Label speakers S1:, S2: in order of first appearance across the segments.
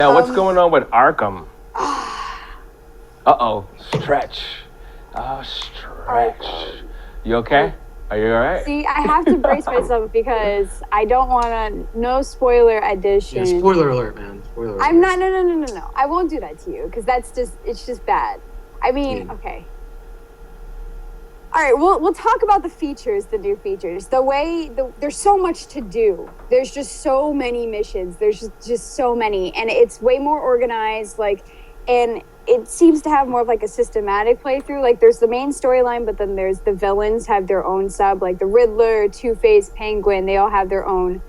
S1: Yeah, what's
S2: Um,
S1: going on with Arkham? Uh-oh, stretch. Oh, stretch.
S2: Arkham.
S1: You
S2: I
S1: okay? Are you all right?
S2: see. I have to brace myself because I don't want to. No spoiler
S3: Yeah,
S2: edition.
S3: spoiler alert, man. Spoiler alert.
S2: I'm not. No. I won't do that to you because that's just. It's just bad. I mean,
S3: Yeah.
S2: okay. All right, we'll talk about the features, the new features. There's so much to do. There's just so many missions. There's just so many, and it's way more organized. And it seems to have more of like a systematic playthrough. Like there's the main storyline, but then there's the villains have their own sub, like the Riddler, Two-Face, Penguin. They all have their own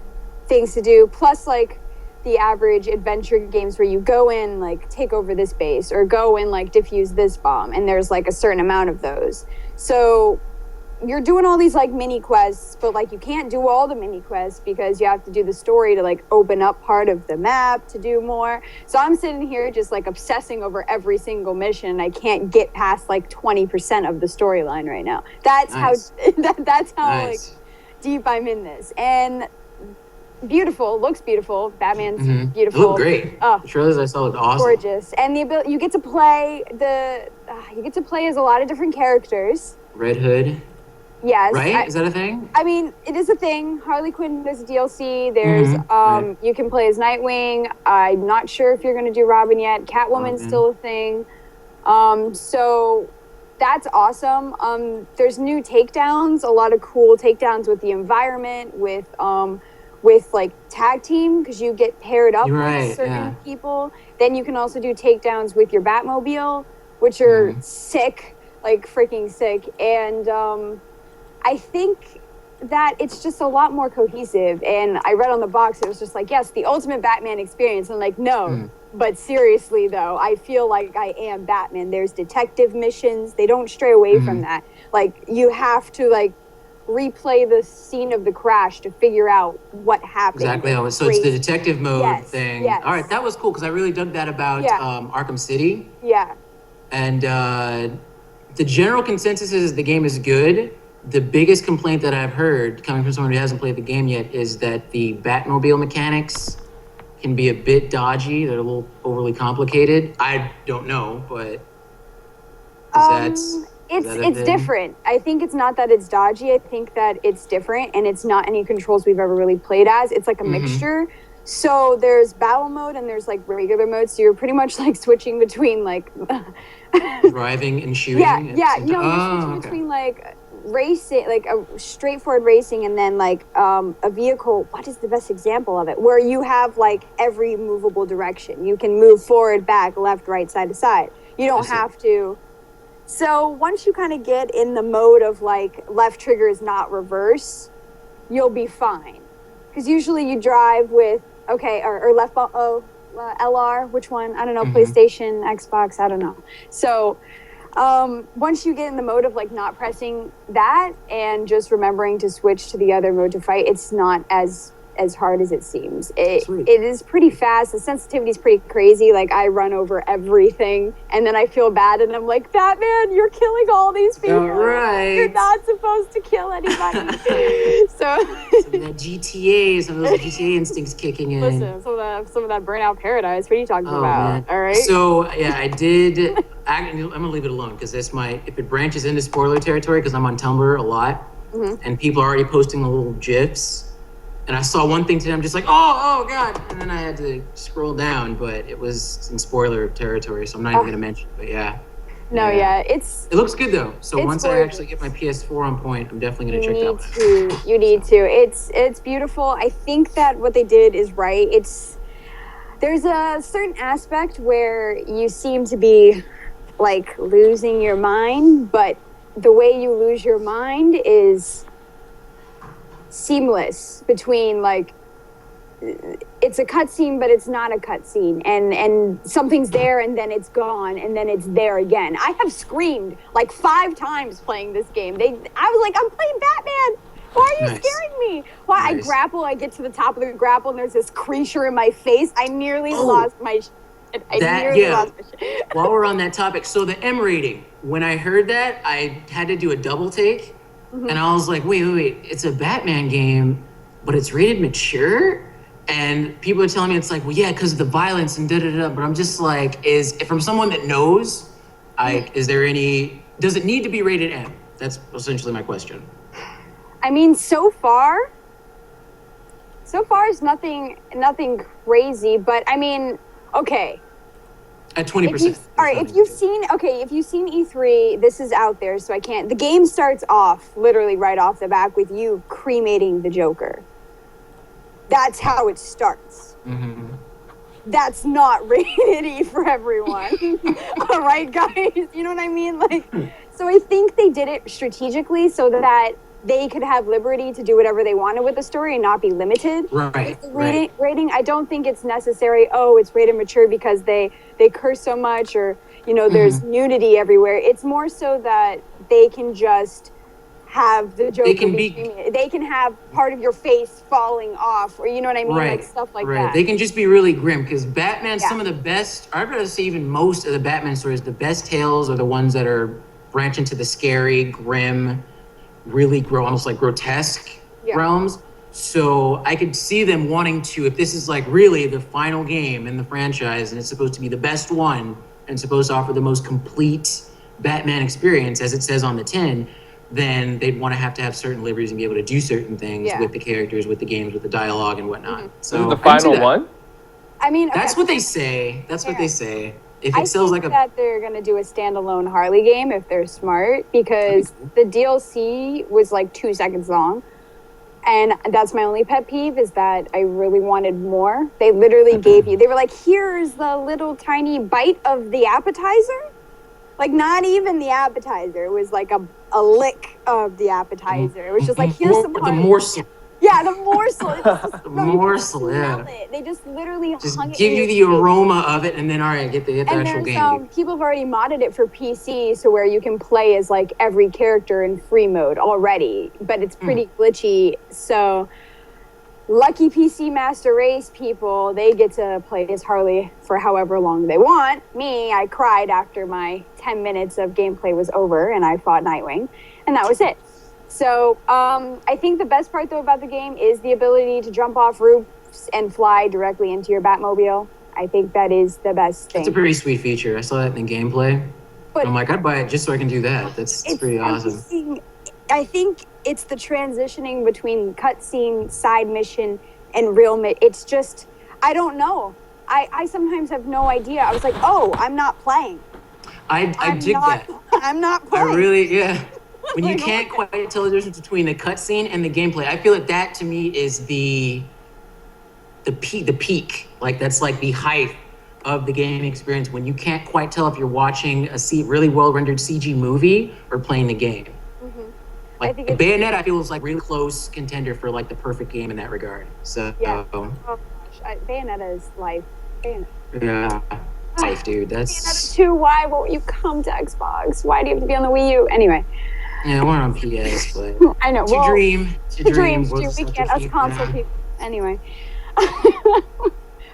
S2: things to do. Plus, like the average adventure games where you go in, like take over this base or go in, like defuse this bomb, and there's like a certain amount of those. So you're doing all these like mini quests, but like you can't do all the mini quests because you have to do the story to like open up part of the map to do more. So I'm sitting here just like obsessing over every single mission. I can't get past like 20% of the storyline right now. That's
S3: Nice.
S2: how that's how
S3: Nice.
S2: like deep I'm in this. And beautiful, looks beautiful. Batman's
S3: Mm-hmm. It
S2: beautiful.
S3: looked great.
S2: Oh,
S3: The trailers I saw looked awesome.
S2: gorgeous. And the ability you get to play as a lot of different characters.
S3: Red Hood,
S2: Yes.
S3: right? Is that a thing?
S2: I mean, it is a thing. Harley Quinn, there's a DLC. There's,
S3: Right.
S2: you can play as Nightwing. I'm not sure if you're going to do Robin yet. Catwoman's
S3: Robin.
S2: still a thing. So that's awesome. There's new takedowns, a lot of cool takedowns with the environment, with like tag team, because you get paired up
S3: You're
S2: with
S3: right,
S2: certain
S3: yeah.
S2: people. Then you can also do takedowns with your Batmobile, which are sick, like freaking sick. And I think that it's just a lot more cohesive. And I read on the box, it was just like, yes, the ultimate Batman experience. And I'm like, no, but seriously though, I feel like I am Batman. There's detective missions. They don't stray away from that. Like you have to like replay the scene of the crash to figure out what happened.
S3: Exactly.
S2: It's
S3: So it's the
S2: crazy.
S3: detective mode
S2: Yes,
S3: thing.
S2: yes.
S3: All right, that was cool because I really dug that about
S2: Yeah.
S3: Arkham City.
S2: Yeah.
S3: And the general consensus is the game is good. The biggest complaint that I've heard coming from someone who hasn't played the game yet is that the Batmobile mechanics can be a bit dodgy. They're a little overly complicated. I don't know, but
S2: It's different. I think it's not that it's dodgy. I think that it's different, and it's not any controls we've ever really played as. It's like a mixture. So there's battle mode and there's like regular mode. So you're pretty much like switching between like
S3: driving and shooting.
S2: yeah.
S3: at the same
S2: No,
S3: time?
S2: you're
S3: Oh,
S2: switching
S3: okay.
S2: between like racing, like a straightforward racing, and then like a vehicle. What is the best example of it? Where you have like every movable direction. You can move forward, back, left, right, side to side. You don't
S3: see.
S2: have to. So once you kind of get in the mode of like left trigger is not reverse, you'll be fine. Because usually you drive with, or left LR, which one? I don't know, PlayStation, Xbox, I don't know. So once you get in the mode of like not pressing that and just remembering to switch to the other mode to fight, it's not as hard as it seems. It is pretty fast. The sensitivity is pretty crazy. Like I run over everything and then I feel bad and I'm like, Batman, you're killing all these people.
S3: All right.
S2: You're not supposed to kill anybody. So
S3: Some of that GTA, some of those GTA instincts kicking in.
S2: listen, some of that Burnout Paradise. What are you talking
S3: Oh,
S2: about?
S3: man.
S2: All right.
S3: So yeah, I'm gonna leave it alone because this might, if it branches into spoiler territory, because I'm on Tumblr a lot, and people are already posting the little gifs. And I saw one thing today, I'm just like, oh God. And then I had to scroll down, but it was in spoiler territory, so I'm not even gonna mention it, but yeah.
S2: No,
S3: It looks good though. So
S2: it's
S3: once
S2: gorgeous.
S3: I actually get my PS4 on point, I'm definitely gonna check that one out.
S2: You need to. It's beautiful. I think that what they did is right. There's a certain aspect where you seem to be like losing your mind, but the way you lose your mind is seamless between like it's a cutscene, but it's not a cutscene, and something's there, and then it's gone, and then it's there again. I have screamed like 5 times playing this game. I was like, I'm playing Batman. Why are you scaring me? Why?
S3: Nice.
S2: I grapple, I get to the top of the grapple, and there's this creature in my face. I nearly lost my shit. Lost my shit.
S3: While we're on that topic, so the M rating, when I heard that, I had to do a double take, and I was like, wait, it's a Batman game, but it's rated mature? And people are telling me it's like, well, yeah, because of the violence and da-da-da. But I'm just like, from someone that knows, does it need to be rated M? That's essentially my question.
S2: I mean, so far is nothing crazy, but I mean, okay.
S3: At 20%.
S2: All right, if you've seen E3, this is out there, so I can't. The game starts off literally right off the bat with you cremating the Joker. That's how it starts.
S3: Mm-hmm.
S2: That's not rated E for everyone. All right, guys, you know what I mean? Like, so I think they did it strategically so that they could have liberty to do whatever they wanted with the story and not be limited.
S3: Right.
S2: Rating, I don't think it's necessary. Oh, it's rated mature because they curse so much, or there's nudity everywhere. It's more so that they can just have the Joker. They can have part of your face falling off, or you know what I mean, like stuff like that.
S3: They can just be really grim because Batman. Some of the best, I'd rather say even most of the Batman stories, the best tales are the ones that are branch into the scary, grim, really almost like grotesque realms. So I could see them wanting to, if this is like really the final game in the franchise and it's supposed to be the best one and supposed to offer the most complete Batman experience, as it says on the tin, then they'd want to have certain liberties and be able to do certain things with the characters, with the games, with the dialogue and whatnot. So
S1: this is the final one?
S2: I mean,
S3: that's what they say. That's what they say. If it sells like
S2: that they're going to do a standalone Harley game if they're smart, because the DLC was like 2 seconds long. And that's my only pet peeve, is that I really wanted more. They literally gave you, they were like, here's the little tiny bite of the appetizer. Like, not even the appetizer. It was like a lick of the appetizer. It was just like, here's some
S3: the morsel.
S2: Yeah, the morsel.
S3: The morsel, yeah.
S2: They just literally hung it
S3: give you the aroma of it, and then, all right, get the actual game.
S2: People have already modded it for PC, so where you can play as, like, every character in free mode already, but it's pretty glitchy, so lucky PC Master Race people, they get to play as Harley for however long they want. Me, I cried after my 10 minutes of gameplay was over, and I fought Nightwing, and that was it. So I think the best part, though, about the game is the ability to jump off roofs and fly directly into your Batmobile. I think that is the best thing.
S3: It's a pretty sweet feature. I saw that in the gameplay. But I'm like, I'd buy it just so I can do that. It's pretty awesome.
S2: I think it's the transitioning between cutscene, side mission, and real it's just, I don't know. I sometimes have no idea. I was like, oh, I'm not playing.
S3: I dig that.
S2: I'm not playing.
S3: I really, when you can't quite tell the difference between the cutscene and the gameplay, I feel that to me is the peak. Like, that's like the height of the game experience, when you can't quite tell if you're watching a really well rendered CG movie or playing the game. Like, Bayonetta, I feel, is like really close contender for like the perfect game in that regard. So
S2: oh gosh, Bayonetta is life.
S3: Yeah. Life, dude. That's
S2: Bayonetta 2. Why won't you come to Xbox? Why do you have to be on the Wii U? Anyway.
S3: Yeah, we're on PS, but
S2: I know.
S3: To dream.
S2: We can't. Us console people. Anyway.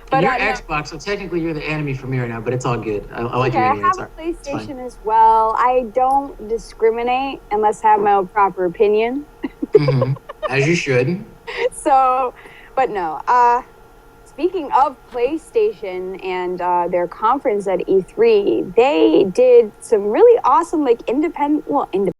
S3: But you're Xbox, so technically you're the enemy for me right now. But it's all good. I like your
S2: I have a PlayStation as well. I don't discriminate unless I have my own proper opinion.
S3: As you should.
S2: So, but no. Speaking of PlayStation and their conference at E3, they did some really awesome, like, independent